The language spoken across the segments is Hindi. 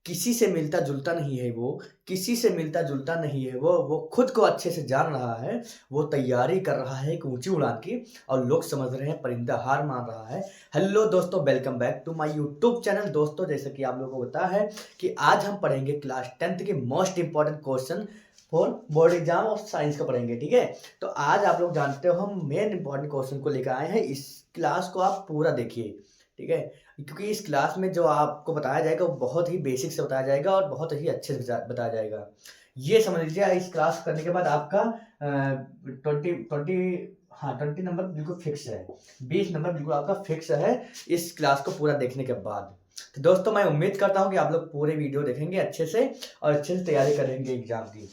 किसी से मिलता जुलता नहीं है वो, किसी से मिलता जुलता नहीं है वो खुद को अच्छे से जान रहा है, वो तैयारी कर रहा है एक ऊंची उड़ान की और लोग समझ रहे हैं परिंदा हार मान रहा है। हेलो दोस्तों, welcome back to my YouTube channel. दोस्तों, जैसे कि आप लोगों को पता है कि आज हम पढ़ेंगे क्लास 10th के most important question for board exam और साइंस का पढ़ेंगे। ठीक है, तो आज आप लोग जानते हो हम मेन इंपॉर्टेंट क्वेश्चन को लेकर आए हैं। इस क्लास को आप पूरा देखिए, ठीक है, क्योंकि इस क्लास में जो आपको बताया जाएगा वो बहुत ही बेसिक से बताया जाएगा और बहुत ही अच्छे से बताया जाएगा। ये समझ लीजिए, इस क्लास करने के बाद आपका 20 नंबर बिल्कुल फिक्स है, 20 नंबर बिल्कुल आपका फिक्स है इस क्लास को पूरा देखने के बाद। तो दोस्तों, मैं उम्मीद करता हूँ कि आप लोग पूरे वीडियो देखेंगे अच्छे से और अच्छे से तैयारी करेंगे एग्जाम की।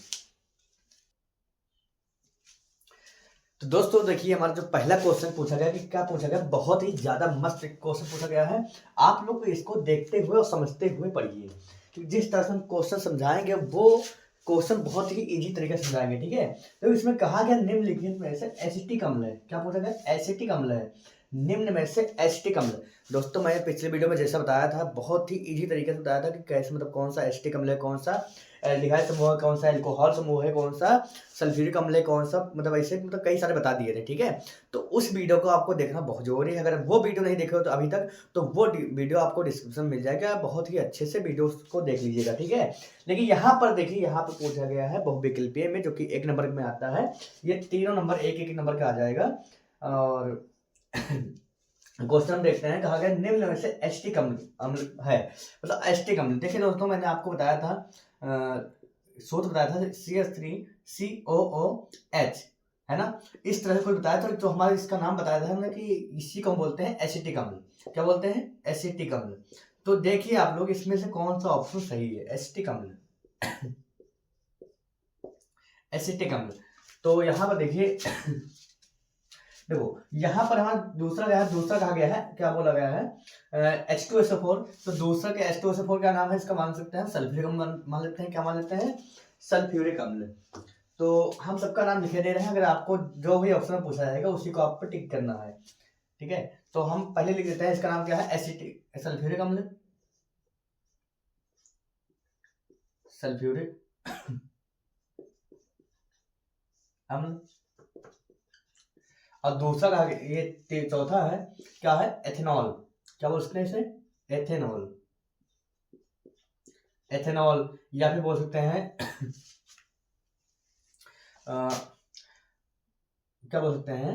तो दोस्तों देखिए, हमारा जो पहला क्वेश्चन पूछा गया कि क्या पूछा गया, बहुत ही ज्यादा मस्त क्वेश्चन पूछा गया है। आप लोग इसको देखते हुए और समझते हुए पढ़िए, क्योंकि जिस तरह से हम क्वेश्चन समझाएंगे वो क्वेश्चन बहुत ही इजी तरीके से समझाएंगे। ठीक है, तो इसमें कहा गया निम्नलिखित में से एसिटिक अम्ल है। क्या पूछा गया? एसिटिक अम्ल है, निम्न में से एसिटिक अम्ल। दोस्तों, मैंने पिछले वीडियो में जैसा बताया था, बहुत ही इजी तरीके से बताया था कि कैसे, मतलब कौन सा एसिटिक अम्ल है, कौन सा एल्डिहाइड समूह है, कौन सा एल्कोहल समूह है, कौन सा सल्फ्यूरिक अम्ल है, कौन सा, मतलब ऐसे मतलब कई सारे बता दिए थे। ठीक है, तो उस वीडियो को आपको देखना बहुत जरूरी है। अगर वो वीडियो नहीं देखे हो तो अभी तक, तो वो वीडियो आपको डिस्क्रिप्शन में मिल जाएगा, बहुत ही अच्छे से वीडियो को देख लीजिएगा। ठीक है, लेकिन यहाँ पर देखिए, यहाँ पर पूछा गया है बहुविकल्पीय में, जो कि 1 नंबर में आता है। ये तीनों नंबर एक एक नंबर का आ जाएगा। और क्वेश्चन देखते हैं, कहा गया निम्न में से एसिटिक अम्ल अम्ल है, मतलब एसिटिक अम्ल। देखिए दोस्तों, मैंने आपको बताया था, सूत्र बताया था CH3COOH, है ना। इस तरह से कोई बताया था, तो हमारे इसका नाम बताया था हमने कि इसी को हम बोलते हैं एसिटिक अम्ल। क्या बोलते हैं? एसिटिक अम्ल। तो देखिए आप लोग, इसमें से कौन सा ऑप्शन सही है? एसिटिक अम्ल, एसिटिक अम्ल। तो यहाँ पर देखिए देखो, यहाँ पर हमारा दूसरा कहा गया है, क्या बोला गया है? H2SO4। तो दूसरा के H2SO4 क्या नाम है इसका? मान सकते हैं सल्फ्यूरिक अम्ल मान लेते हैं। क्या मान लेते हैं? सल्फ्यूरिक अम्ल। तो हम सबका नाम लिखे दे रहे हैं, अगर आपको जो भी ऑप्शन में पूछा जाएगा उसी को आपको टिक करना है। ठीक है, तो हम पहले लिख देते हैं, इसका नाम क्या है? एसिटिक सल्फ्यूरिक अम्ल, सल्फ्यूरिक अम्ल। और दूसरा कहा, ये चौथा है, क्या है? एथेनॉल। क्या बोल सकते हैं इसे? Ethanol, ethanol. या फिर बोल सकते हैं क्या बोल सकते हैं?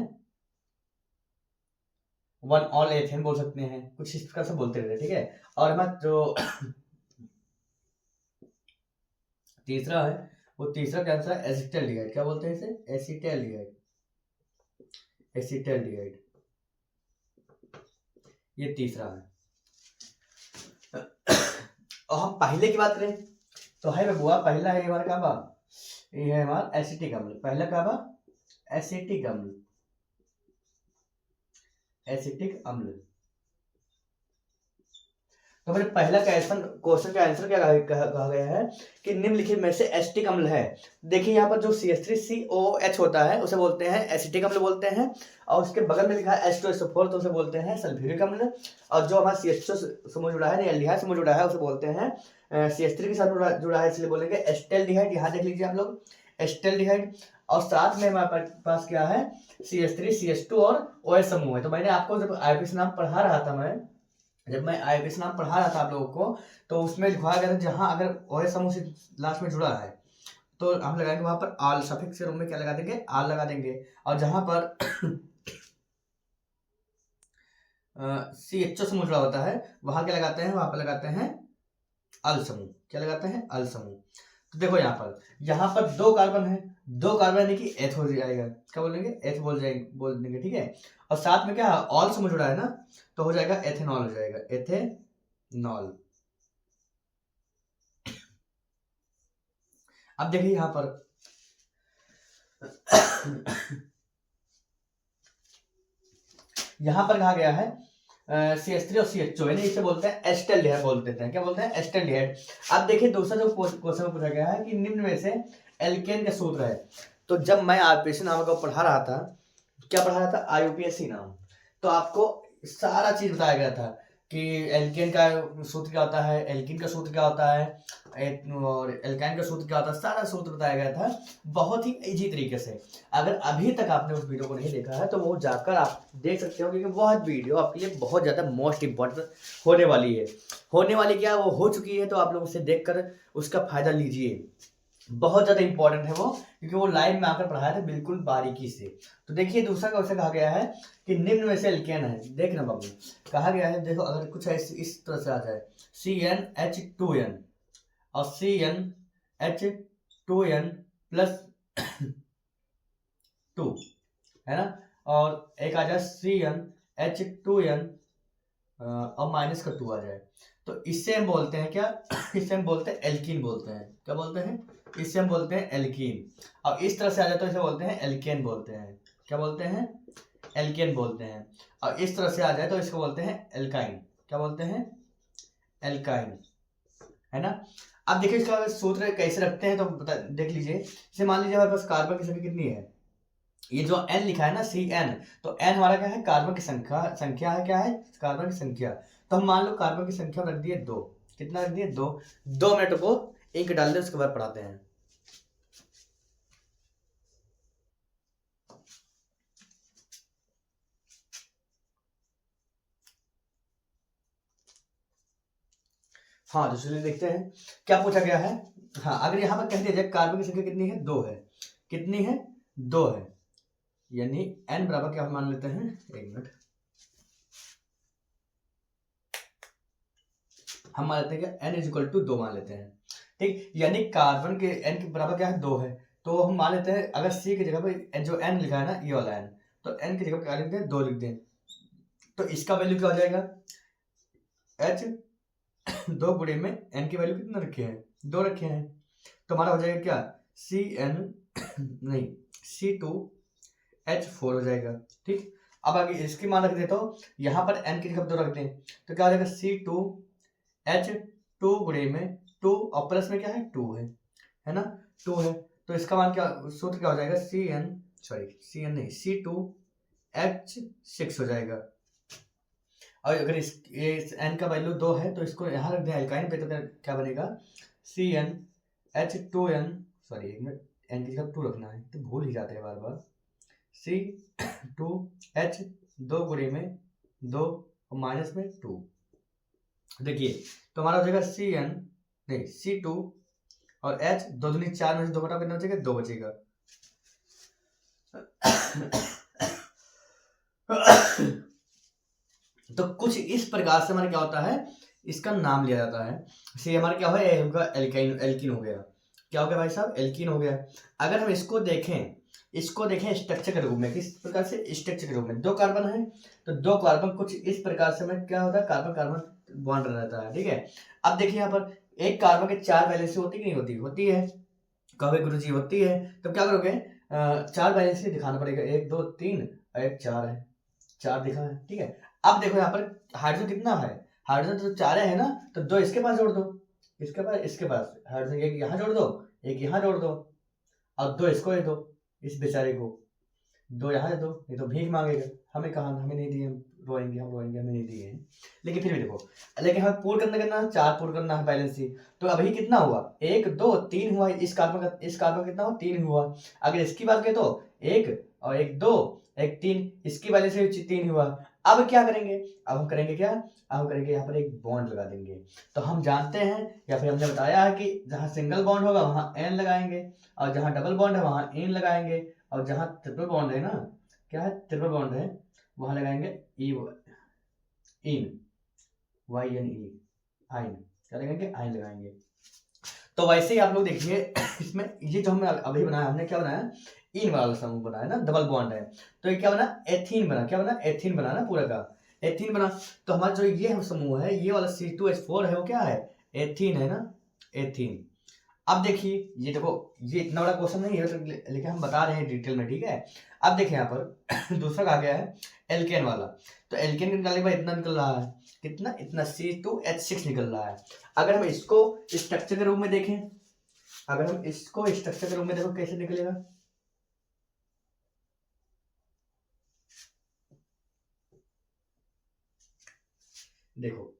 वन ऑल एथेन बोल सकते हैं, कुछ इस प्रकार से बोलते रहते हैं। ठीक है, और हमारा जो तीसरा है, वो तीसरा क्या आंसर है? एसिटल्डिहाइड। क्या बोलते हैं इसे? एसिटल्डिहाइड, एसिटल्डिहाइड, ये तीसरा है। और हम पहले की बात करें तो है बबुआ, पहला है हमारा क्या बा? ये है हमारा एसिटिक अम्ल। पहला क्या बा? एसिटिक अम्ल, एसिटिक अम्ल। तो मेरे पहला क्वेश्चन का आंसर क्या कहा गया है कि निम्नलिखित में से एसिटिक अम्ल है। देखिए यहाँ पर जो CH3COH होता है उसे बोलते हैं एसिटिक अम्ल बोलते हैं, और उसके बगल में लिखा है H2SO4 तो उसे बोलते हैं सल्फ्यूरिक अम्ल। और जो हमारा CH2 समूह जुड़ा है, एल्डिहाइड समूह जुड़ा है, उसे बोलते हैं CH3 के साथ जुड़ा है, इसलिए बोलेंगे एसिटल्डिहाइड। यहाँ देख लीजिए आप लोग, एसिटल्डिहाइड। और साथ में हमारे पास क्या है? CH3 CH2 और OH समूह है। तो मैंने आपको जब IUPAC नाम पढ़ा रहा था, जब मैं IUPAC नाम पढ़ा रहा था आप लोगों को, तो उसमें लिखवाया गया था जहां अगर OH समूह से लास्ट में जुड़ा है तो हम लगाएंगे वहां पर आल, सफिक्स के रूप में क्या लगा देंगे? आल लगा देंगे। और जहां पर CHO समूह जुड़ा होता है वहां क्या लगाते हैं? वहां पर लगाते हैं अल समूह। क्या लगाते हैं? अल समूह। तो देखो यहाँ पर 2 कार्बन है, 2 कार्बन यानी कि एथ हो जाएगा। क्या बोलेंगे? एथ बोल देंगे। ठीक है, और साथ में क्या है? ऑल समूह जुड़ा है ना, तो हो जाएगा एथेनॉल, हो जाएगा एथेनॉल। अब देखिए यहाँ पर यहाँ पर कहा गया है CH3 और CHO, यानी इसे बोलते हैं एसिटल्डिहाइड बोल देते हैं। क्या बोलते हैं? एसिटल्डिहाइड। अब देखिए दूसरा जो क्वेश्चन में पूछा गया है कि निम्न में से एल्केन का सूत्र है। तो जब मैं IUPAC नाम को पढ़ा रहा था, क्या पढ़ा रहा था? IUPAC नाम। तो आपको सारा चीज बताया गया था, कि एल्केन का सूत्र क्या होता है, एल्कीन का सूत्र क्या होता है, और एल्काइन का सूत्र क्या होता है, सारा सूत्र बताया गया था बहुत ही इजी तरीके से। अगर अभी तक आपने उस वीडियो को नहीं देखा है तो वो जाकर आप देख सकते हो, क्योंकि वह वीडियो आपके लिए बहुत ज़्यादा मोस्ट इम्पॉर्टेंट होने वाली है। होने वाली क्या, वो हो चुकी है, तो आप लोग उसे देखकर उसका फायदा लीजिए। बहुत ज़्यादा इंपॉर्टेंट है वो, क्योंकि वो लाइव में आकर पढ़ाया था बिल्कुल बारीकी से। तो देखिए दूसरा क्वेश्चन कहा गया है कि निम्न में से एल्केन है, देखना बाबू, कहा गया है, देखो अगर कुछ इस तरह से आ जाए CnH2n और CnH2n प्लस 2, है ना, और एक आ जाए CnH2n और माइनस का 2 आ जाए, तो इससे हम बोलते हैं क्या, इससे हम बोलते हैं एल्कीन बोलते हैं। क्या बोलते हैं, इससे हम बोलते हैं एल्कीन। और इस तरह से आ जाए तो इसे बोलते हैं एल्केन बोलते हैं। क्या बोलते हैं, एल्केन बोलते हैं। और इस तरह से आ जाए तो इसको बोलते हैं एल्काइन। क्या बोलते हैं, एल्काइन, है ना। अब देखिए इसका सूत्र कैसे रखते हैं तो देख लीजिए। जैसे मान लीजिए हमारे पास कार्बन की संख्या कितनी है, ये जो n लिखा है ना CN, तो n हमारा क्या है, कार्बन की संख्या है, क्या है, कार्बन की संख्या। तो हम मान लो कार्बन की संख्या रख दिए 2, कितना रख दिए 2। 2 मिनट को इंक डाल दे, उसके बाद पढ़ाते हैं। हाँ तो चलिए देखते हैं क्या पूछा गया है। हाँ अगर यहाँ पर कह दिया जाए कार्बन की संख्या कितनी है, 2 है, कितनी है, 2 है, यानी n बराबर क्या हम मान लेते हैं, 1 मिनट, हम मान लेते हैं कि n इज इक्वल टू 2 मान लेते हैं, ठीक। यानी कार्बन के n के बराबर क्या है, 2 है, तो हम मान लेते हैं अगर C की जगह पे जो n लिखा है ना, ये वाला n, तो n की जगह पे क्या लिख दें, 2 लिख दें, तो इसका वैल्यू क्या हो जाएगा, h 2 गुणे में n की वैल्यू कितना रखे हैं, 2 रखे हैं, तो हमारा हो जाएगा क्या, CN नहीं C2H4 हो जाएगा, ठीक। अब आगे इसकी मान रख देता हूँ, यहाँ पर n की जगह 2 रख दें, तो क्या हो जाएगा C2H2 गुणे में 2 और प्लस में क्या है, 2 है ना, 2 है, तो इसका मान क्या, सूत्र क्या हो जाएगा, CN नहीं C2H6 हो जाएगा। और अगर इस n का वैल्यू 2 है तो इसको यहाँ रख दें एल्काइन पे, तो क्या बनेगा, CnH2n, सॉरी एक मिनट, n की जगह 2 रखना है, तो भूल ही जाते हैं बार बार, C2H 2 गुणे में 2 और माइनस में 2, देखिए तो हमारा हो जाएगा CN नहीं C2 और H 2 दूनी 4 में से 2 घटाओ कितना बचेगा, 2 बचेगा। तो कुछ इस प्रकार से हमारे क्या होता है, इसका नाम लिया जाता है। जैसे हमारा क्या होगा, एल्काइन, एल्कीन हो गया, क्या हो गया भाई साहब, एल्कीन हो गया। अगर हम इसको देखें स्ट्रक्चर के रूप में, किस प्रकार से, स्ट्रक्चर के रूप में, 2 कार्बन है, तो 2 कार्बन कुछ इस प्रकार से हमें क्या होता है, कार्बन कार्बन बॉन्ड रहता है, ठीक है। अब देखिए यहाँ पर एक कार्बन के 4 वैलेंसी होती कि नहीं होती, होती है, कहोगे गुरुजी होती है, तो क्या करोगे, 4 वैलेंसी दिखाना पड़ेगा, 1 2 3 और 1 4 है, 4 दिखा है, ठीक है। अब देखो यहाँ पर हाइड्रोजन कितना है, हाइड्रोजन तो 4 है ना, तो 2 इसके पास जोड़ दो, इसके पास, इसके पास हाइड्रोजन एक यहाँ जोड़ दो, एक यहाँ जोड़ दो, और 2 इसको दे दो, इस बेचारे को 2 यहाँ दे दो, ये तो भीख मांगेगा, हमें कहा, हमें नहीं दिए, हम रोएंगे, हमें नहीं दिए हैं। लेकिन फिर भी देखो, लेकिन हमें पूर्ण करना है, 4 पूर्ण करना है बैलेंस ही, तो अभी कितना हुआ, 1 2 3 हुआ, इस कार्बन का, इस कार्बन कितना हुआ, 3 हुआ। अगर इसकी बात करें तो 1 और 1 2 1 3, इसकी वजह से 3 हुआ। अब क्या करेंगे, अब हम करेंगे क्या, अब हम करेंगे यहाँ पर एक बॉन्ड लगा देंगे। तो हम जानते हैं या फिर हमने बताया है कि जहाँ सिंगल बॉन्ड होगा वहाँ एन लगाएंगे, और जहाँ डबल बॉन्ड है वहाँ इन लगाएंगे, और जहाँ ट्रिपल बॉन्ड है ना, क्या है, ट्रिपल बॉन्ड है, वहाँ लगाएंगे इन, YNE, आइन, क्या लगाएंगे, आइन लगाएंगे। तो वैसे ही आप लोग देखिए इसमें ये जो हमने अभी बनाया, हमने क्या बनाया, इन वाला समूह बनाया ना, डबल बॉन्ड है, तो ये क्या बना, एथीन बना, क्या बना, एथीन बना ना, पूरा का एथीन बना। तो हमारा जो ये समूह है, ये वाला C2H4 है, वो क्या है, एथीन है ना, एथीन। अब देखिए ये देखो, ये इतना बड़ा क्वेश्चन नहीं है, तो लेकिन हम बता रहे हैं डिटेल में, ठीक है। अब देखिए यहाँ पर दूसरा कहा गया है एल्केन वाला, तो एल्केन निकालने के बाद इतना निकल रहा है, कितना, इतना C2H6 निकल रहा है। अगर हम इसको स्ट्रक्चर के रूप में देखें, अगर हम इसको स्ट्रक्चर के रूप में देखो कैसे निकलेगा, देखो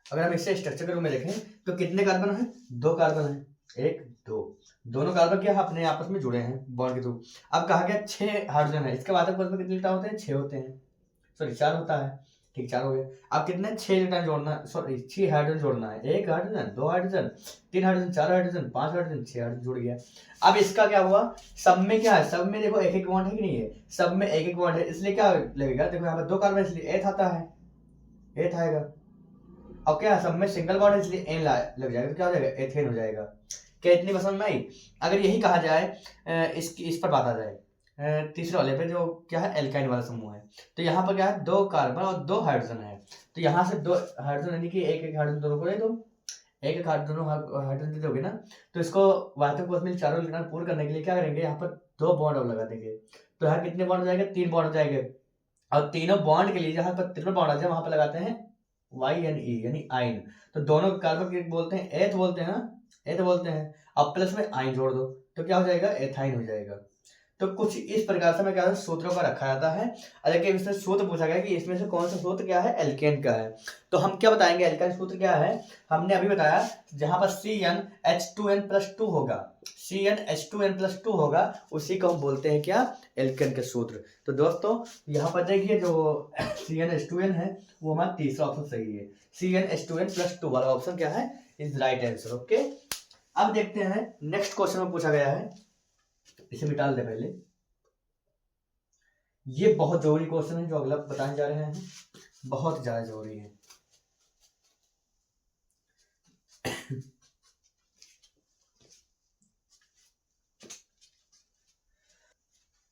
अगर हम इससे स्ट्रक्चर के रूप में देखें तो कितने कार्बन है, 2 कार्बन है, 1 2, दोनों कार्बन क्या है अपने आपस में जुड़े हैं बॉन्ड के थ्रू। अब कहा गया 6 हाइड्रोजन है, इसके बाद में कितने इलेक्ट्रॉन होते हैं, 6 होते हैं, सॉरी 4 होता है, ठीक 4 हो गए। अब कितने 6 इलेक्ट्रॉन जोड़ना, सॉरी 6 हाइड्रोजन जोड़ना है, 1 hydrogen, 2 hydrogen, 3 hydrogen, 4 hydrogen, 5 hydrogen, 6 hydrogen जुड़ गया। अब इसका क्या हुआ, सब में क्या है, सब में देखो एक एक बॉन्ड है कि नहीं है, सब में एक एक बॉन्ड है, इसलिए क्या लगेगा, देखो यहाँ पर 2 कार्बन इसलिए एथ आता है, एथ आएगा। और क्या सब में सिंगल बॉन्ड है इसलिए एन लग जाएगा, तो क्या हो जाएगा, एथेन हो जाएगा। क्या इतनी पसंद में आई। अगर यही कहा जाए इस पर बात आ जाए तीसरे वाले पे जो क्या है एल्काइन वाला समूह है, तो यहाँ पर क्या है 2 कार्बन और 2 हाइड्रोजन है, तो यहाँ से 2 हाइड्रोजन यानी कि एक एक हाइड्रोजन दोनों को दे दो, एक एक दोनों हाइड्रोजन दे दोगे ना, तो इसको वास्तविक कोश में चारों इलेक्ट्रॉन पूर्ण करने के लिए क्या करेंगे, यहाँ पर 2 बॉन्ड और लगा देंगे, तो यहाँ कितने बॉन्ड हो जाएंगे, 3 बॉन्ड हो जाएंगे। और तीनों बॉन्ड के लिए जहाँ पर ट्रिपल बॉन्ड आ जाए वहां पर लगाते हैं YNE यानी आइन, तो दोनों कार्बन बोलते हैं एथ बोलते हैं ना, एथ बोलते हैं। अब प्लस में आइन जोड़ दो तो क्या हो जाएगा, एथाइन हो जाएगा। तो कुछ इस प्रकार से मैं क्या सूत्रों का रखा जाता है। अगर इसमें सूत्र पूछा गया कि इसमें से कौन सा सूत्र क्या है, एल्केन का है, तो हम क्या बताएंगे, एल्केन सूत्र क्या है, हमने अभी बताया जहां पर CnH2n+2 होगा, CnH2n+2 होगा, उसी को हम बोलते हैं क्या, एल्केन का सूत्र। तो दोस्तों यहाँ पर देखिए जो CnH2n है वो हमारा तीसरा ऑप्शन सही है, CnH2n+2 वाला ऑप्शन क्या है, इज राइट आंसर। ओके, अब देखते हैं नेक्स्ट क्वेश्चन में पूछा गया है, इसे मिटा दे पहले, ये बहुत जरूरी क्वेश्चन है जो अगला बताने जा रहे हैं, बहुत ज्यादा जरूरी है।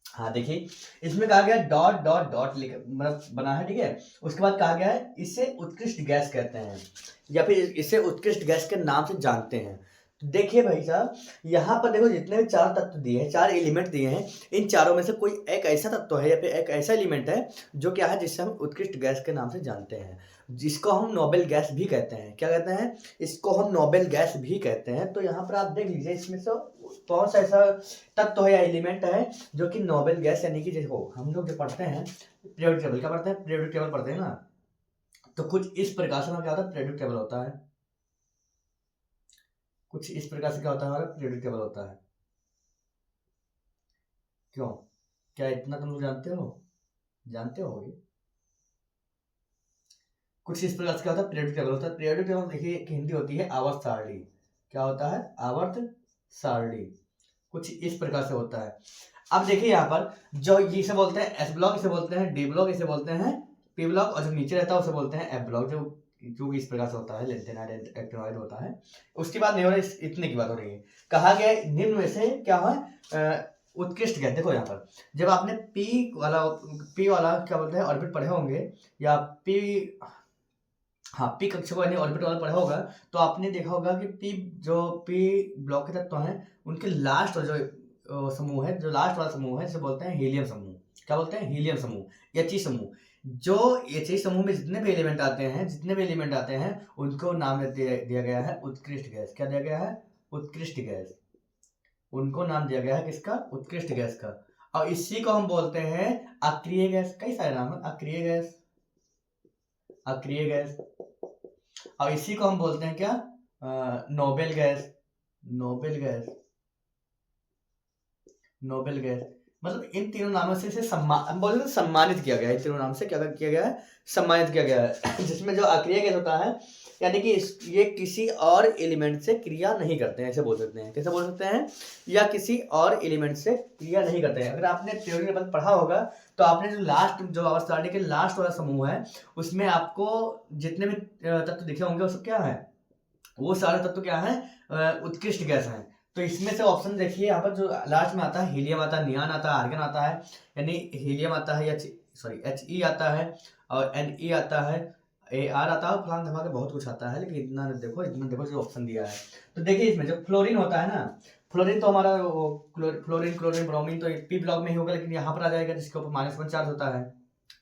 हाँ देखिए इसमें कहा गया डॉट डॉट डॉट लिख मतलब बना है, ठीक है, उसके बाद कहा गया है इसे उत्कृष्ट गैस कहते हैं या फिर इसे उत्कृष्ट गैस के नाम से जानते हैं। तो देखिए भाई साहब यहाँ पर देखो जितने भी 4 तत्व दिए हैं, 4 एलिमेंट दिए हैं, इन चारों में से कोई एक ऐसा तत्व है या फिर एक ऐसा एलिमेंट है जो क्या है जिससे हम उत्कृष्ट गैस के नाम से जानते हैं, जिसको हम नोबेल गैस भी कहते हैं। क्या कहते हैं, इसको हम नोबेल गैस भी कहते हैं। तो यहाँ पर आप देख लीजिए इसमें से कौन सा ऐसा तत्व है या एलिमेंट है जो कि नोबेल गैस यानी कि देखो हम लोग जो पढ़ते हैं पीरियोडिक टेबल, क्या पढ़ते हैं, पीरियोडिक टेबल पढ़ते हैं ना, तो कुछ इस प्रकार से क्या होता है, पीरियोडिक टेबल होता है, कुछ इस प्रकार से क्या होता है, हमारा पीरियोडिक टेबल होता है। क्यों, क्या इतना तुम लोग जानते हो, जानते होगे, कुछ इस प्रकार से क्या होता है, पीरियोडिक टेबल होता है। पीरियोडिक टेबल देखिए एक हिंदी होती है आवर्त सारणी, क्या होता है, आवर्त सारणी, कुछ इस प्रकार से होता है। अब देखिए यहाँ पर जो इसे बोलते हैं एस ब्लॉक, इसे बोलते हैं डी ब्लॉक, इसे बोलते हैं पी ब्लॉक, और जो नीचे रहता है उसे बोलते हैं एफ ब्लॉक, जो इस प्रकार से होता है, लेंथेनाइड एक्टिनोइड होता है। उसके बाद नहीं हो रहा, इतने की बात हो रही है। कहा गया निम्न में से क्या है उत्कृष्ट गैस। देखो यहाँ पर जब आपने पी वाला क्या बोलते हैं ऑर्बिट पढ़े होंगे, या पी, हाँ पी कक्षा को यानी ऑर्बिट वाला पढ़ा होगा, तो आपने देखा होगा कि पी ब्लॉक के तत्व हैं उनके लास्ट जो समूह है, जो लास्ट वाला समूह है, जिसे बोलते हैं हीलियम समूह। क्या बोलते हैं, हीलियम समूह, एच समूह। जो एच समूह में जितने भी एलिमेंट आते हैं उनको नाम दिया गया है उत्कृष्ट गैस। क्या दिया गया है, उत्कृष्ट गैस, उनको नाम दिया गया है किसका, उत्कृष्ट गैस का। और इसी को हम बोलते हैं अक्रिय गैस। कई सारे नाम है, अक्रिय गैस, अक्रिय गैस, और इसी को हम बोलते हैं क्या, noble gas, noble gas, noble gas. मतलब इन तीनों नामों से इसे सम्मानित किया गया है, इन तीनों नाम से क्या किया गया है, सम्मानित किया गया है। जिसमें जो अक्रिय गैस होता है यानी कि ये किसी और एलिमेंट से क्रिया नहीं करते हैं, ऐसे बोल सकते हैं, कैसे बोल सकते हैं, या किसी और एलिमेंट से क्रिया नहीं करते हैं। अगर आपने थ्योरी में पढ़ा होगा तो आपने जो आवर्त सारणी के लास्ट वाला समूह है उसमें आपको जितने भी तत्व दिखे होंगे वो सब क्या है, वो सारे तत्व क्या है, उत्कृष्ट गैस है। तो इसमें से ऑप्शन देखिए यहाँ पर जो लास्ट में आता है हीलियम आता है, नियान आता है, आर्गन आता है, यानी हीलियम आता है, He आता है, और Ne आता है, Ar आता है, फलान धमाके बहुत कुछ आता है, लेकिन इतना देखो जो ऑप्शन दिया है। तो देखिए इसमें जो फ्लोरीन होता है ना, फ्लोरीन तो हमारा फ्लोरीन क्लोरीन ब्रोमीन तो पी ब्लॉक में ही होगा, लेकिन यहाँ पर आ जाएगा जिसके ऊपर -1 चार्ज होता है।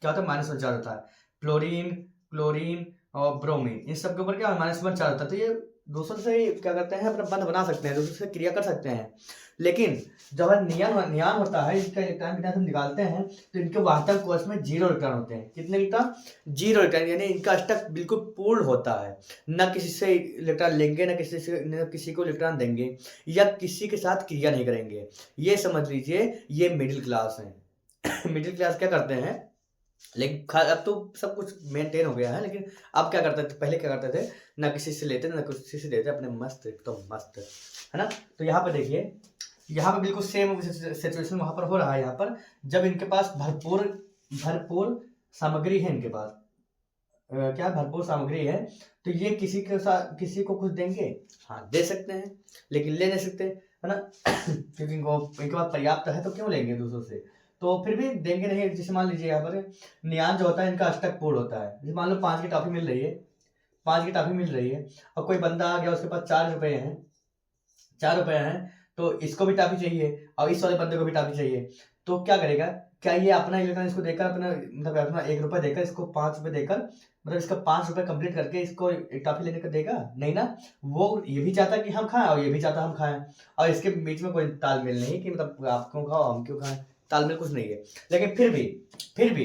क्या होता है, -1 चार्ज होता है, फ्लोरीन, क्लोरीन और ब्रोमीन, इन सब के ऊपर क्या -1 चार्ज होता है। तो ये दूसरों से क्या करते हैं, अपना बंध बना सकते हैं, दूसरों से क्रिया कर सकते हैं। लेकिन जब नियान होता है, इसका इलेक्ट्रॉन कितना हम निकालते हैं तो इनके वाहकत्व कोश में 0 इलेक्ट्रॉन होते हैं। कितने इलेक्ट्रॉन? 0 इलेक्ट्रॉन, यानी इनका स्टक बिल्कुल पूर्ण होता है, न किसी से इलेक्ट्रॉन लेंगे न किसी को इलेक्ट्रॉन देंगे, या किसी के साथ क्रिया नहीं करेंगे। ये समझ लीजिए ये मिडिल क्लास है। मिडिल क्लास क्या करते हैं, लेकिन अब तो सब कुछ मेंटेन हो गया है, लेकिन अब क्या करते थे, पहले क्या करते थे, ना किसी से लेते ना किसी से देते, अपने मस्त एकदम मस्त, है ना। तो यहाँ पे देखिए, यहाँ पे बिल्कुल सेम सिचुएशन वहां पर हो रहा है। यहाँ पर जब इनके पास भरपूर सामग्री है, इनके पास क्या भरपूर सामग्री है, तो ये किसी को कुछ देंगे, हाँ दे सकते हैं, लेकिन ले नहीं सकते, है ना। क्योंकि इनके पास पर्याप्त है, तो क्यों लेंगे दूसरों से, तो फिर भी देंगे नहीं। जैसे मान लीजिए यहाँ पर नियान जो होता है इनका अष्टक पूर्ण होता है। जैसे मान लो 5 की टॉफी मिल रही है, 5 की टॉफी मिल रही है, और कोई बंदा आ गया, उसके पास 4 रुपए हैं, 4 रुपए हैं, तो इसको भी टॉफी चाहिए और इस वाले बंदे को भी टॉफी चाहिए। तो क्या करेगा, क्या ये अपना इलेक्ट्रॉन इसको देकर अपना 1 रुपए देकर इसको 5 रुपए देकर, मतलब इसका 5 रुपए कंप्लीट करके इसको एक टॉफी लेने का देगा नहीं ना। वो ये भी चाहता है कि हम खाएं और ये भी चाहता हम खाएं, और इसके बीच में कोई तालमेल नहीं कि मतलब आप क्यों खाओ हम क्यों खाएं, तालमेल कुछ नहीं है। लेकिन फिर भी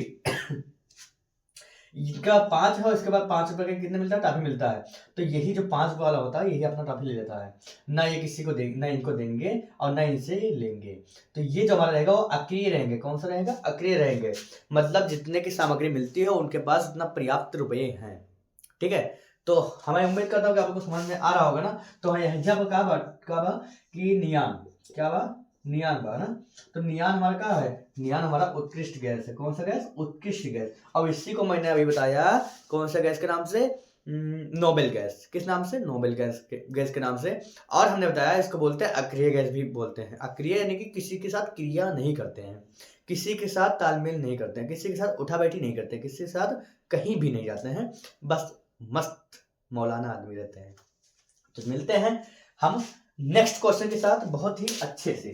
इनका 5 है और इसके बाद 5 रुपए का कितने मिलता है, टॉफी मिलता है। तो यही जो 5 रुपए वाला होता है यही अपना टॉफी ले लेता है, ना ये किसी को देंगे, ना इनको देंगे और ना इनसे लेंगे। तो ये जो हमारा रहेगा वो अक्रिय रहेंगे। कौन सा रहेगा? अक्रिय रहेंगे। मतलब जितने की सामग्री मिलती है उनके पास उतना पर्याप्त रुपये हैं। ठीक है, तो हमें उम्मीद करता हूँ कि आपको समझ में आ रहा होगा ना। तो जब कहा कि नियान क्या बा, नियान बा ना। तो नियान हमारा क्या है, नियान हमारा उत्कृष्ट गैस है। कौन सा गैस? उत्कृष्ट गैस। अब इसी को मैंने अभी बताया कौन सा गैस के नाम से, नोबेल गैस। किस नाम से? नोबेल गैस के नाम से। और हमने बताया इसको बोलते हैं अक्रिय गैस भी बोलते हैं। अक्रिय यानी कि किसी के साथ क्रिया नहीं करते हैं, किसी के साथ तालमेल नहीं करते हैं, किसी के साथ उठा बैठी नहीं करते, किसी के साथ कहीं भी नहीं जाते हैं, बस मस्त मौलाना आदमी रहते हैं। तो मिलते हैं हम नेक्स्ट क्वेश्चन के साथ बहुत ही अच्छे से।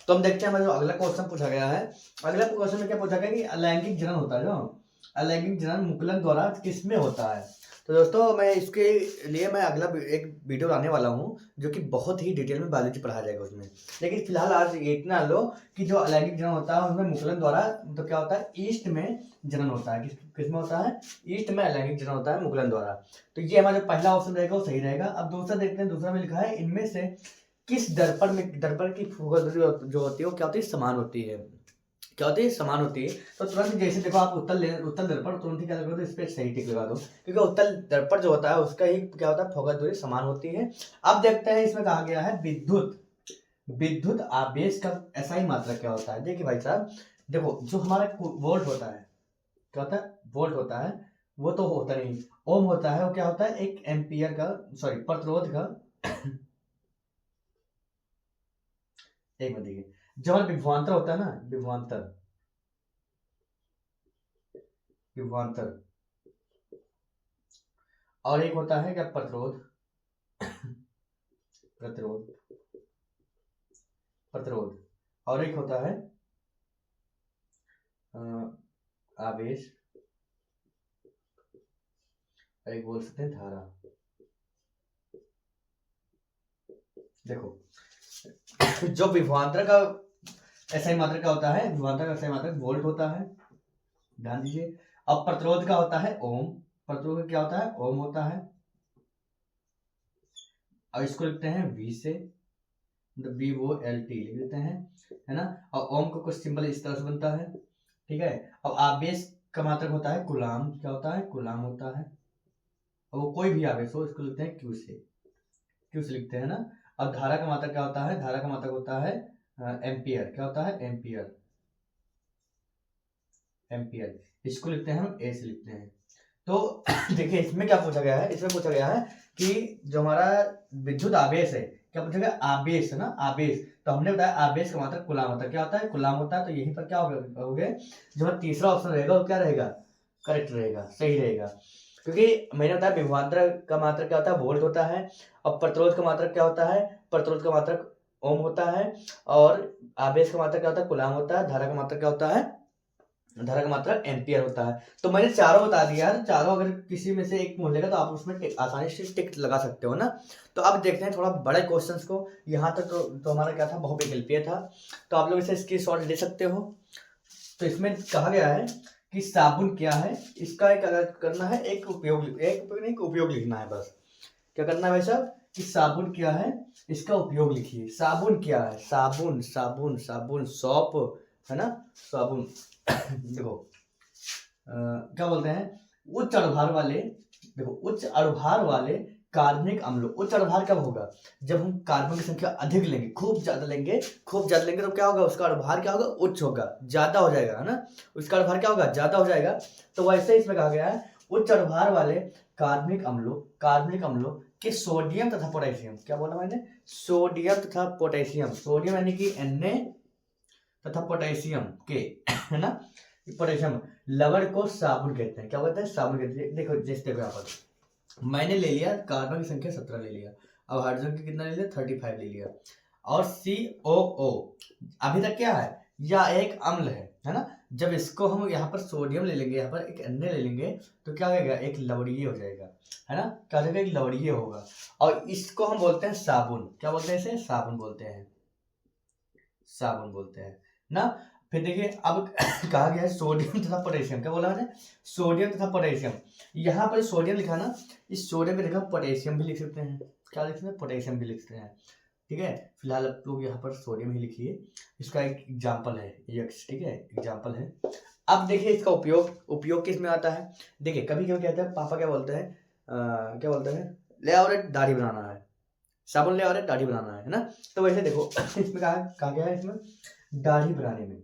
तो हम देखते हैं हमारा जो अगला क्वेश्चन पूछा गया है। अगला क्वेश्चन में क्या पूछा गया कि अलैंगिक जनन होता है, जो अलैंगिक जनन मुकुलन द्वारा किसमें होता है। तो दोस्तों मैं इसके लिए मैं अगला एक वीडियो लाने वाला हूँ जो कि बहुत ही डिटेल में बायोलॉजी पढ़ाया जाएगा उसमें। लेकिन फिलहाल आज इतना लो कि जो अलैंगिक जनन होता है उसमें मुकुलन द्वारा तो क्या होता है, ईस्ट में जनन होता है। किसमें होता है? ईस्ट में अलैंगिक जनन होता है मुकुलन द्वारा। तो ये हमारा जो पहला ऑप्शन रहेगा वो सही रहेगा। अब दूसरा देखते हैं, दूसरा में लिखा है इनमें से किस दर्पण की फुगादूरी जो होती है वो क्या होती है, समान होती है। क्या होती है? समान होती है। तो तुरंत जैसे देखो आप उत्तल दर्पण, तुरंत ही क्या लगा दो, इस पे सही टिक लगा दो, क्योंकि उत्तल दर्पण जो होता है उसका ही क्या होता है, फोकस दूरी समान होती है। अब देखते हैं इसमें कहा गया है विद्युत आवेश का एसआई मात्रक क्या होता है। देखिए भाई साहब, देखो जो हमारा वोल्ट होता है, क्या होता है? वोल्ट होता है, वो तो होता नहीं। ओम होता है, वो क्या होता है? एक एम्पियर का, सॉरी प्रतिरोध का एक मिनट देखिए, जो हमारा विभवांतर होता है ना, विभवांतर और एक होता है क्या, प्रतिरोध प्रतिरोध और एक होता है आवेश, और एक बोल सकते हैं धारा। देखो जो विभवांतर का एसआई मात्रक क्या होता है, विभवांतर का एसआई मात्रक वोल्ट होता है, ध्यान दीजिए। अब प्रतिरोध का होता है ओम, प्रतिरोध क्या होता है? ओम होता है। अब इसको लिखते हैं V से, VOLT लिख देते हैं, है ना। और ओम का कुछ सिंबल इस तरह से बनता है, ठीक है। अब आवेश का मात्रक होता है कूलाम, क्या होता है? कूलाम होता है। और वो कोई भी आवेश हो इसको लिखते हैं Q से लिखते हैं ना। अब धारा का मात्रक क्या होता है? धारा का मात्रक होता है एम्पियर, क्या होता है? एम्पियर। इसको लिखते हैं हम A से लिखते हैं। तो देखिए इसमें क्या पूछा गया है, इसमें पूछा गया है कि जो हमारा विद्युत आवेश है, क्या पूछा गया? आवेश है ना, आवेश। तो हमने बताया आवेश का मात्रक कूलाम होता है, क्या होता है? कूलाम होता है। तो यहीं पर क्या हो गया, जो तीसरा ऑप्शन रहेगा वो क्या रहेगा, करेक्ट रहेगा, सही रहेगा। क्योंकि मैंने बताया विभवांतर का मात्रक क्या होता है, वोल्ट होता है। और प्रतिरोध का मात्रक क्या होता है, प्रतिरोध का मात्रक ओम होता है। और आवेश का मात्रक क्या होता है, कूलाम होता है। धारा का मात्रक क्या होता है, धारा का मात्रक एम्पियर होता है। तो मैंने चारों बता दिया है, चारों अगर किसी में से एक बोलेगा तो आप उसमें आसानी से टिक लगा सकते हो ना। तो अब देखते हैं थोड़ा बड़े क्वेश्चंस को। यहाँ तक तो हमारा क्या था, बहुविकल्पीय था, तो आप लोग इसे स्क्रीनशॉट ले सकते हो। तो इसमें कहा गया है कि साबुन क्या है, इसका एक अगर करना है एक उपयोग लिखना है बस। क्या करना है भाई साहब कि साबुन क्या है, इसका उपयोग लिखिए। साबुन क्या है, साबुन साबुन साबुन सॉप है ना, साबुन देखो क्या बोलते हैं, उच्च अणुभार वाले, देखो उच्च अणुभार वाले कार्बनिक अम्लों। उच्च अणुभार कब होगा, जब हम कार्बन की संख्या अधिक लेंगे, खूब ज्यादा लेंगे तो क्या होगा, उसका अणुभार क्या होगा, उच्च होगा, ज्यादा हो जाएगा, है ना, उसका अणुभार क्या होगा, ज्यादा हो जाएगा। तो वैसे इसमें कहा गया है उच्च अणुभार वाले कार्बनिक अम्लों के सोडियम तथा पोटेशियम, क्या बोला मैंने, सोडियम तथा पोटेशियम, सोडियम यानी कि Na तथा पोटेशियम के है ना, पोटेशियम लवण को साबुन कहते हैं। क्या कहते हैं, साबुन कहते हैं। देखो जैसे देखो यहाँ पर मैंने ले लिया कार्बन की संख्या 17 ले लिया, अब हाइड्रोजन की कितना ले लिया, 35 ले लिया, और COO अभी तक क्या है, या एक अम्ल है ना। जब इसको हम यहाँ पर सोडियम ले लेंगे, यहाँ पर एक Na ले लेंगे, तो क्या होगा, एक लवणीय हो जाएगा, है ना, क्या हो जाएगा, एक लवणीय होगा। और इसको हम बोलते हैं साबुन। क्या बोलते हैं इसे, साबुन बोलते हैं, साबुन बोलते हैं ना। फिर देखिए अब कहा गया है सोडियम तथा पोटेशियम, क्या बोला मैंने, सोडियम तथा पोटेशियम। यहाँ पर सोडियम लिखा ना, इस सोडियम की जगह पोटेशियम भी लिख सकते हैं, क्या लिख सकते हैं, पोटेशियम भी लिख सकते हैं, ठीक है। फिलहाल आप लोग यहाँ पर सोडियम ही लिखिए, इसका एक एग्जाम्पल है एक्स, ठीक है, एग्जाम्पल है। अब देखिए इसका उपयोग किस में आता है। देखिए कभी कभी कहते हैं पापा, क्या बोलते हैं, क्या बोलते हैं, ले आओ रे दाढ़ी बनाना है, साबुन ले आओ रे दाढ़ी बनाना है ना। तो वैसे देखो इसमें कहा गया है, इसमें दाढ़ी बनाने में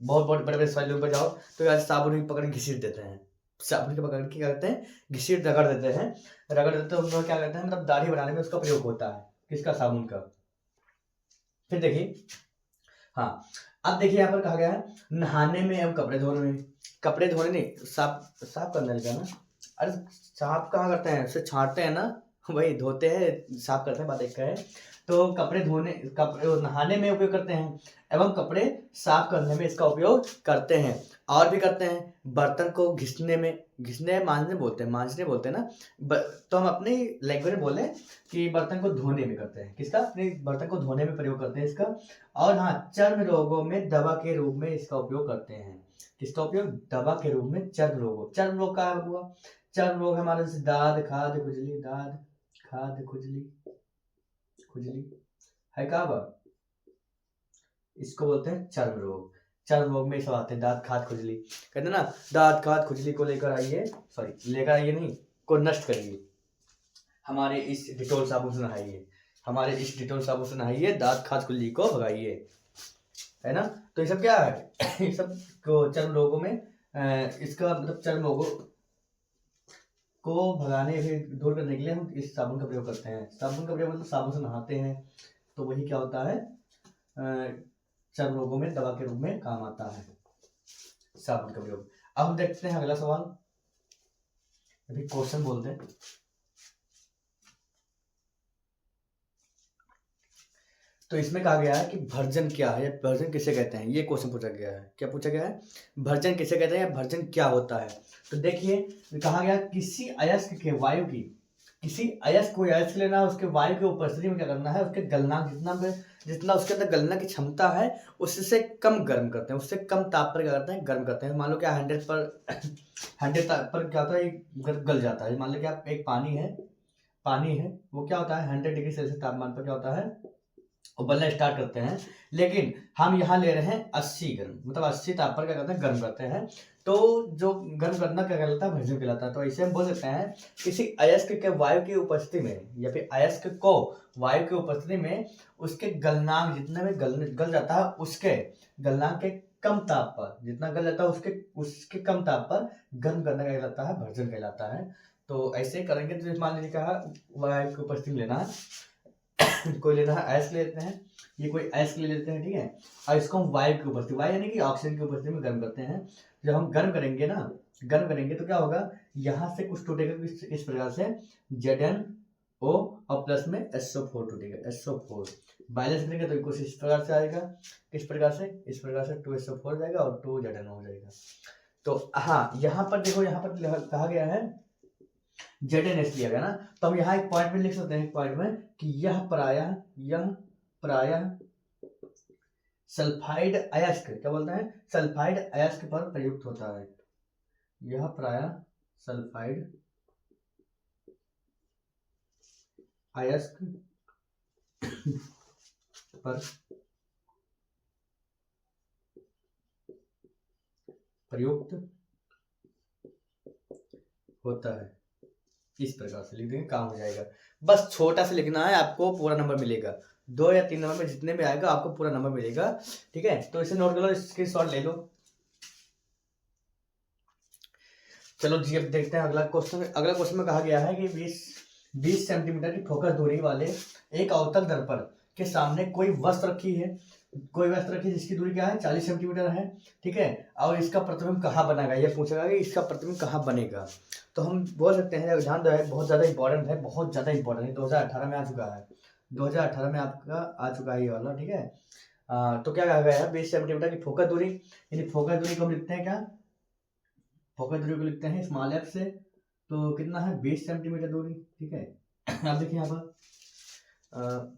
बहुत बहुत बड़े बड़े सैलून पर जाओ तो यार साबुन ही पकड़ घिसीट देते हैं, साबुन के पकड़ के क्या करते हैं, घिसीट रगड़ देते हैं, उनको क्या करते हैं, मतलब दाढ़ी बनाने में उसका प्रयोग होता है, किसका, साबुन का। फिर देखिए हाँ, अब देखिए यहाँ पर कहा गया है नहाने में एवं कपड़े धोने में, कपड़े धोने नहीं, साफ साफ करने लगा ना, अरे साफ कहाँ करते हैं, उसे छांटते हैं ना, वही धोते हैं साफ करते हैं, बात एक का है। तो कपड़े धोने, कपड़े नहाने में उपयोग करते हैं एवं कपड़े साफ करने में इसका उपयोग करते हैं। और भी करते हैं, बर्तन को घिसने में, घिसने मांजने बोलते हैं ना, तो हम अपनी लैंग्वेज में बोले कि बर्तन को धोने में करते हैं, किसका, अपने बर्तन को धोने में प्रयोग करते हैं इसका। और हाँ, चर्म रोगों में दवा के रूप में इसका उपयोग करते हैं, किसका उपयोग, दवा के रूप में चर्म रोग का हुआ, चर्म रोग हमारे जैसे दाद खाद खुजली, दाद खाद खुजली है का, इसको बोलते हैं चर्म रोग। चर्म रोग में सब आते हैं दांत खाद खुजली, कहते हैं ना, दांत खाद खुजली को लेकर आइए, लेकर आइए नहीं, को नष्ट करिए, हमारे इस डिटोल साबुन से नहाइए, दांत खाद खुजली को भगाइए, है ना। तो ये सब क्या है ये सब को चर्म रोगों में इसका मतलब चर्म रोगों को भगाने, फिर दूर करने के लिए हम इस साबुन का प्रयोग करते हैं। साबुन का प्रयोग मतलब साबुन से नहाते हैं, तो वही क्या होता है, चर्म रोगों में दवा के रूप में काम आता है साबुन का प्रयोग। अब हम देखते हैं अगला सवाल, अभी क्वेश्चन बोलते हैं। तो इसमें कहा गया है कि भर्जन क्या है, भर्जन किसे कहते हैं, ये क्वेश्चन पूछा गया है। क्या पूछा गया है, भर्जन किसे कहते हैं या भर्जन क्या होता है। तो देखिए कहा गया किसी अयस्क के वायु की, किसी अयस्क को अयस्क लेना है, उसके वायु की उपस्थिति में क्या करना है, उसके गलनांक जितना उसके अंदर गलना की क्षमता है उससे कम गर्म करते हैं, उससे कम ताप पर क्या करते हैं, गर्म करते हैं। मान लो क्या 100 पर क्या होता है, गल जाता है। मान लो क्या एक पानी है वो क्या होता है 100 डिग्री सेल्सियस तापमान पर क्या होता है, उबलना स्टार्ट करते हैं। लेकिन हम यहाँ ले रहे हैं 80 गर्म, मतलब 80 ताप पर क्या करते हैं, गर्म करते हैं। तो जो गर्म करना क्या कहलाता है, भर्जन कहलाता है। तो ऐसे हम बोल सकते हैं किसी अयस्क के वायु की उपस्थिति में, या फिर अयस्क को वायु की उपस्थिति में उसके गलनांक जितने में गल जाता है, उसके गलनांक के कम ताप पर, जितना गल जाता है उसके कम ताप पर गर्म करना कहलाता है, भर्जन कहलाता है। तो ऐसे करेंगे तो मान लीजिए कहा वायु की उपस्थिति में लेना है कोई लेना है अयस्क ले लेते हैं, ये कोई अयस्क ले लेते हैं, ठीक है। और इसको हम वायु की उपस्थिति, वायु यानी कि ऑक्सीजन की उपस्थिति में गर्म करते हैं। जब हम गर्म करेंगे तो क्या होगा, यहाँ से कुछ टूटेगा इस प्रकार से, Zn O और प्लस में SO4 देगा, SO4 बैलेंस करेंगे तो कुछ इस प्रकार से आएगा। किस प्रकार से? इस प्रकार से 2SO4 हो जाएगा और 2ZN हो जाएगा। तो हाँ, यहाँ पर देखो, यहाँ पर कहा गया है ZNS लिया गया ना, तो हम यहाँ एक पॉइंट में लिख सकते हैं, एक पॉइंट में कि यह प्रायः सल्फाइड अयस्क, क्या बोलते हैं, सल्फाइड अयस्क पर प्रयुक्त होता है। यह प्रायः सल्फाइड अयस्क पर प्रयुक्त होता है। इस प्रकार से लिख देंगे, काम हो जाएगा। बस छोटा से लिखना है, आपको पूरा नंबर मिलेगा। 2 या 3 नंबर में जितने में आएगा आपको पूरा नंबर मिलेगा। ठीक है, तो इसे नोट कर लो, स्क्रीनशॉट ले लो। चलो जी, अब देखते हैं अगला क्वेश्चन। अगला क्वेश्चन में कहा गया है कि 20 सेंटीमीटर की फोकस दूरी वाले एक अवतल दर्पण के सामने कोई वस्तु रखी है, जिसकी दूरी क्या है, 40 सेंटीमीटर है। ठीक है, और इसका प्रतिबिंब कहाँ बनेगा, ये पूछेगा कि इसका प्रतिबिंब कहाँ बनेगा। तो हम बोल सकते हैं, ध्यान दो, है बहुत ज़्यादा इंपॉर्टेंट है, बहुत ज़्यादा इंपॉर्टेंट है। 2018 में आ चुका है, 2018 में आपका आ चुका है ये वाला। ठीक है, तो क्या कहा गया है, 20 सेंटीमीटर की फोकस दूरी, यानी फोकस दूरी को हम लिखते हैं क्या, फोकस दूरी को लिखते हैं स्मॉल एफ से। तो कितना है, 20 सेंटीमीटर दूरी। ठीक है, आप देखिए यहाँ पर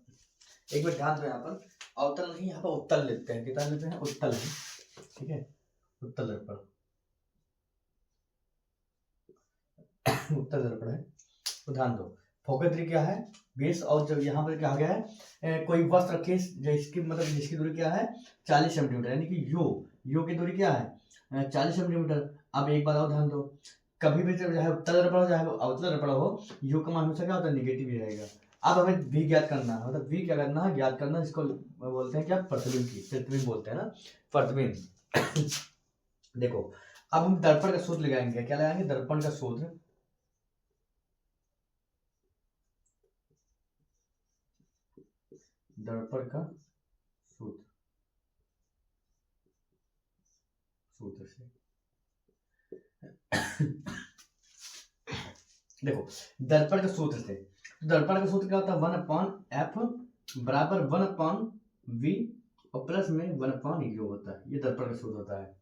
एक बार ध्यान दो, यहाँ पर अवतल नहीं, यहाँ पर उत्तल लेते हैं। कितना लेते हैं, उत्तल है। ठीक है, उत्तल दर्पण, उत्तल दर्पण है। तो ध्यान दो, फोकस दूरी क्या है, 20, और जब यहाँ पर क्या गया है, कोई वस्तु रखी जिसकी मतलब जिसकी दूरी क्या है, 40 सेंटीमीटर, यानी कि यू की दूरी क्या है, 40 सेंटीमीटर। अब एक बात और ध्यान दो, कभी भी चाहे उत्तल दर्पण हो चाहे अवतल दर्पण हो, यू का मान हमेशा क्या होता है, निगेटिव ही रहेगा। अब हमें वी ज्ञात करना है, मतलब वी क्या करना है, ज्ञात करना, जिसको बोलते हैं क्या, प्रतिबिंब बोलते हैं ना, प्रतिबिंब। देखो, अब हम दर्पण का सूत्र लगाएंगे। क्या लगाएंगे, दर्पण का सूत्र। दर्पण का सूत्र से देखो, दर्पण का सूत्र से, दर्पण का सूत्र क्या होता है, 1/f बराबर 1/v और प्लस में 1/u होता है। ये दर्पण का सूत्र होता है।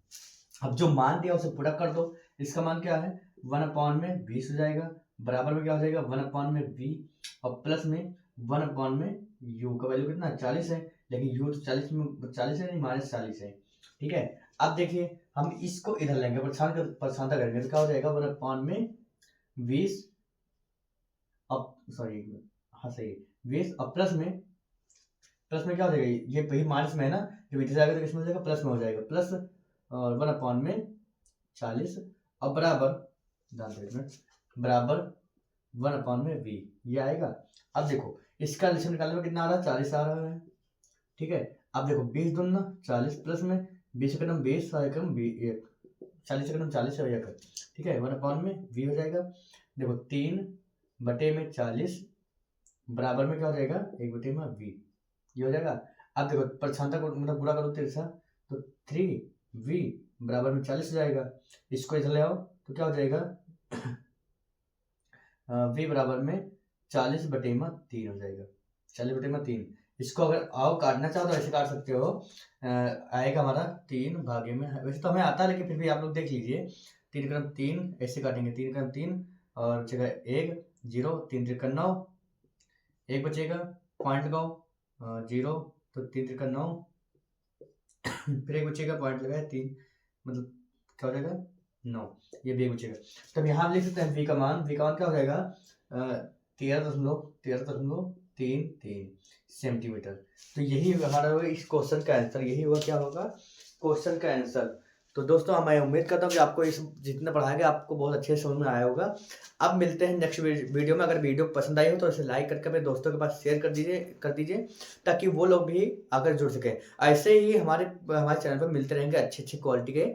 अब जो मान दिया उसे पूरा कर दो। इसका मान क्या है, 1/20 हो जाएगा, बराबर में क्या हो जाएगा, 1/v और प्लस में 1/u का वैल्यू कितना, 40 है, लेकिन u तो 40 है नहीं, -40 है। ठीक है, अब देखिए हम इसको इधर लेंगे, प्रशांता करेंगे, तो क्या हो जाएगा, 1/20 अब सॉरी, हाँ सही है, 20 और प्लस में क्या हो जाएगा, ये वही माइनस में है ना, जब इधर जाएगा तो किसमें हो जाएगा, प्लस में हो जाएगा, प्लस और 1/40 और बराबर 1/v, ये आएगा। अब देखो इसका एलसीएम निकालने में कितना आ रहा है, 40 आ रहा है। ठीक है, अब देखो 20 दूना 40 प्लस में 20 का क्रम 20 और 40 का क्रम 40 और 1। ठीक है, 1/v हो जाएगा। देखो 3/40 बराबर में क्या हो जाएगा, 1/v, ये हो जाएगा। अब देखो प्रशांता को मतलब पूरा करो तिरछा, तो 3v बराबर में 40 हो जाएगा। इसको इधर ले आओ तो क्या हो जाएगा, v बराबर में 40/3 हो जाएगा, 40/3। इसको अगर आओ काटना चाहो तो ऐसे काट सकते हो, आएगा हमारा 3 भागे में, वैसे तो हमें आता है लेकिन फिर भी आप लोग देख लीजिए, 3 क्रम 3 ऐसे काटेंगे, 3 क्रम 3 और बचेगा 1 0, 3 त्रिक 9, 1 बचेगा, पॉइंट लगाओ, 0 तो 3 त्रिक 9, फिर 1 बचेगा, पॉइंट लगाए 3, मतलब क्या हो जाएगा 9, ये भी 1 बचेगा। तो हम यहाँ लिख सकते हैं v का मान क्या हो जाएगा, 13.33 सेंटीमीटर। तो यही हमारा होगा इस क्वेश्चन का आंसर, यही होगा क्या होगा क्वेश्चन का आंसर। तो दोस्तों मैं उम्मीद करता हूँ कि आपको इस जितना पढ़ाया गया आपको बहुत अच्छे से समझ में आया होगा। अब मिलते हैं नेक्स्ट वीडियो में। अगर वीडियो पसंद आई हो तो इसे लाइक करके अपने दोस्तों के पास शेयर कर दीजिए ताकि वो लोग भी आकर जुड़ सकें। ऐसे ही हमारे चैनल पर मिलते रहेंगे अच्छे क्वालिटी के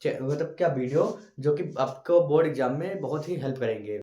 मतलब क्या वीडियो जो कि आपको बोर्ड एग्जाम में बहुत ही हेल्प करेंगे।